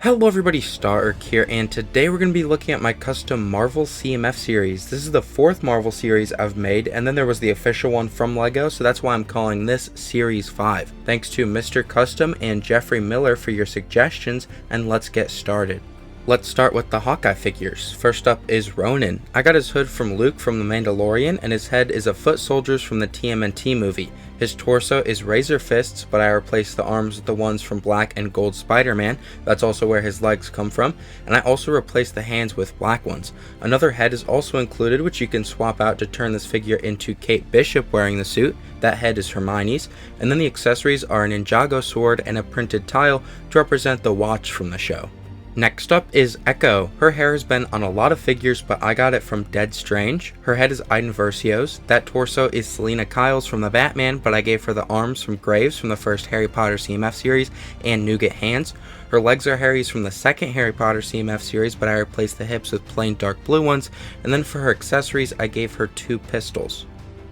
Hello everybody, Stark here, and today we're going to be looking at my custom Marvel CMF series. This is the fourth Marvel series I've made, and then there was the official one from LEGO, so that's why I'm calling this Series 5. Thanks to Mr. Custom and Jeffrey Miller for your suggestions, and let's get started. Let's start with the Hawkeye figures. First up is Ronin. I got his hood from Luke from The Mandalorian, and his head is a foot soldiers from the TMNT movie. His torso is Razor Fists, but I replaced the arms with the ones from Black and Gold Spider-Man. That's also where his legs come from. And I also replaced the hands with black ones. Another head is also included, which you can swap out to turn this figure into Kate Bishop wearing the suit. That head is Hermione's. And then the accessories are a Ninjago sword and a printed tile to represent the watch from the show. Next up is Echo. Her hair has been on a lot of figures, but I got it from Dead Strange. Her head is Iden Versio's. That torso is Selena Kyle's from the Batman, but I gave her the arms from Graves from the first Harry Potter CMF series and Nougat hands. Her legs are Harry's from the second Harry Potter CMF series, but I replaced the hips with plain dark blue ones. And then for her accessories, I gave her two pistols.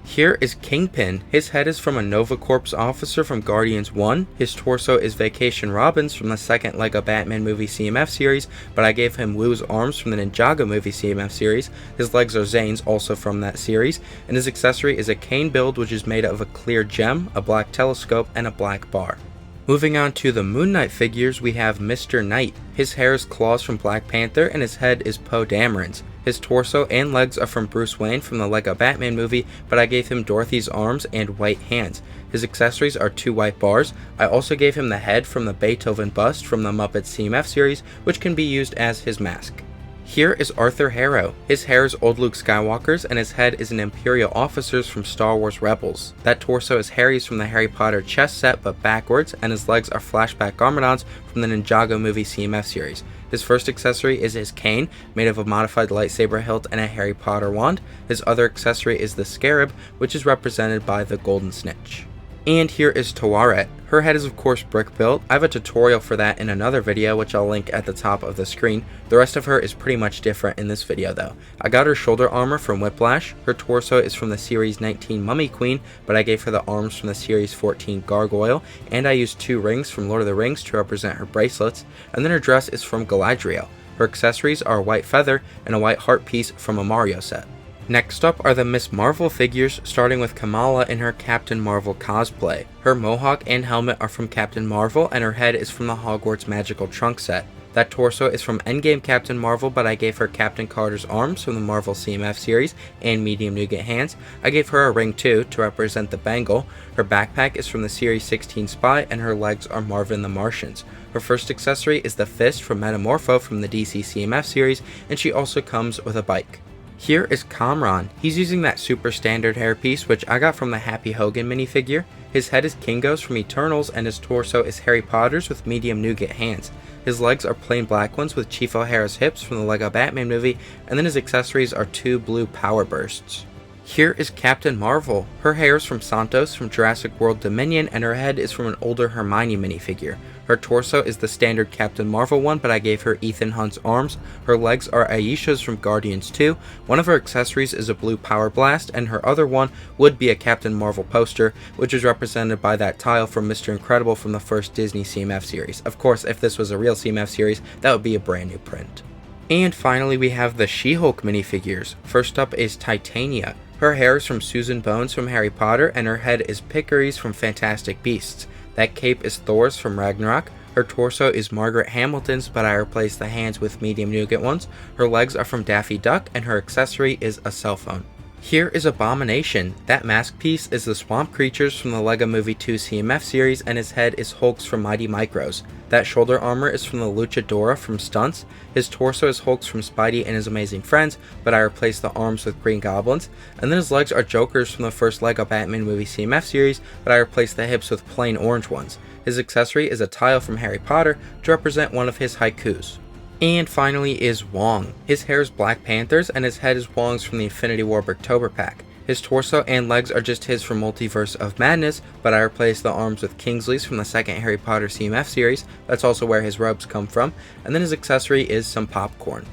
Here is Kingpin. His head is from a Nova Corps officer from Guardians 1. His torso is Vacation Robin's from the second LEGO Batman movie CMF series, but I gave him Wu's arms from the Ninjago movie CMF series. His legs are Zane's, also from that series, and his accessory is a cane build, which is made of a clear gem, a black telescope, and a black bar. Moving on to the Moon Knight figures, we have Mr. Knight. His hair is Claws from Black Panther, and his head is Poe Dameron's. His torso and legs are from Bruce Wayne from the LEGO Batman movie, but I gave him Dorothy's arms and white hands. His accessories are two white bars. I also gave him the head from the Beethoven bust from the Muppets CMF series, which can be used as his mask. Here is Arthur Harrow. His hair is old Luke Skywalker's, and his head is an Imperial officer's from Star Wars Rebels. That torso is Harry's from the Harry Potter chess set, but backwards, and his legs are flashback Garmadons from the Ninjago movie CMF series. His first accessory is his cane, made of a modified lightsaber hilt and a Harry Potter wand. His other accessory is the scarab, which is represented by the golden snitch. And here is Tawaret. Her head is of course brick built. I have a tutorial for that in another video, which I'll link at the top of the screen. The rest of her is pretty much different in this video though. I got her shoulder armor from Whiplash. Her torso is from the Series 19 Mummy Queen, but I gave her the arms from the Series 14 Gargoyle, and I used two rings from Lord of the Rings to represent her bracelets, and then her dress is from Galadriel. Her accessories are a white feather and a white heart piece from a Mario set. Next up are the Miss Marvel figures, starting with Kamala in her Captain Marvel cosplay. Her mohawk and helmet are from Captain Marvel, and her head is from the Hogwarts Magical Trunk set. That torso is from Endgame Captain Marvel, but I gave her Captain Carter's arms from the Marvel CMF series and medium nougat hands. I gave her a ring too to represent the bangle. Her backpack is from the Series 16 Spy, and her legs are Marvin the Martians. Her first accessory is the fist from Metamorpho from the DC CMF series, and she also comes with a bike. Here is Kamran. He's using that super standard hairpiece, which I got from the Happy Hogan minifigure. His head is Kingo's from Eternals, and his torso is Harry Potter's with medium nougat hands. His legs are plain black ones with Chief O'Hara's hips from the LEGO Batman movie, and then his accessories are two blue power bursts. Here is Captain Marvel. Her hair is from Santos from Jurassic World Dominion, and her head is from an older Hermione minifigure. Her torso is the standard Captain Marvel one, but I gave her Ethan Hunt's arms. Her legs are Aisha's from Guardians 2. One of her accessories is a blue power blast, and her other one would be a Captain Marvel poster, which is represented by that tile from Mr. Incredible from the first Disney CMF series. Of course, if this was a real CMF series, that would be a brand new print. And finally, we have the She-Hulk minifigures. First up is Titania. Her hair is from Susan Bones from Harry Potter, and her head is Piccary's from Fantastic Beasts. That cape is Thor's from Ragnarok. Her torso is Margaret Hamilton's, but I replaced the hands with medium nougat ones. Her legs are from Daffy Duck, and her accessory is a cell phone. Here is Abomination. That mask piece is the Swamp Creatures from the LEGO Movie 2 CMF series, and his head is Hulk's from Mighty Micros. That shoulder armor is from the Luchadora from Stunts. His torso is Hulk's from Spidey and His Amazing Friends, but I replaced the arms with Green Goblins. And then his legs are Joker's from the first LEGO Batman movie CMF series, but I replaced the hips with plain orange ones. His accessory is a tile from Harry Potter to represent one of his haikus. And finally is Wong. His hair is Black Panther's, and his head is Wong's from the Infinity War Bricktober pack. His torso and legs are just his from Multiverse of Madness, but I replaced the arms with Kingsley's from the second Harry Potter CMF series. That's also where his robes come from. And then his accessory is some popcorn.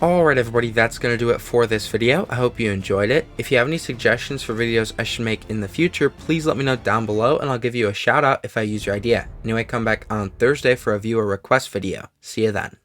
Alright everybody, that's going to do it for this video. I hope you enjoyed it. If you have any suggestions for videos I should make in the future, please let me know down below and I'll give you a shout out if I use your idea. Anyway, come back on Thursday for a viewer request video. See you then.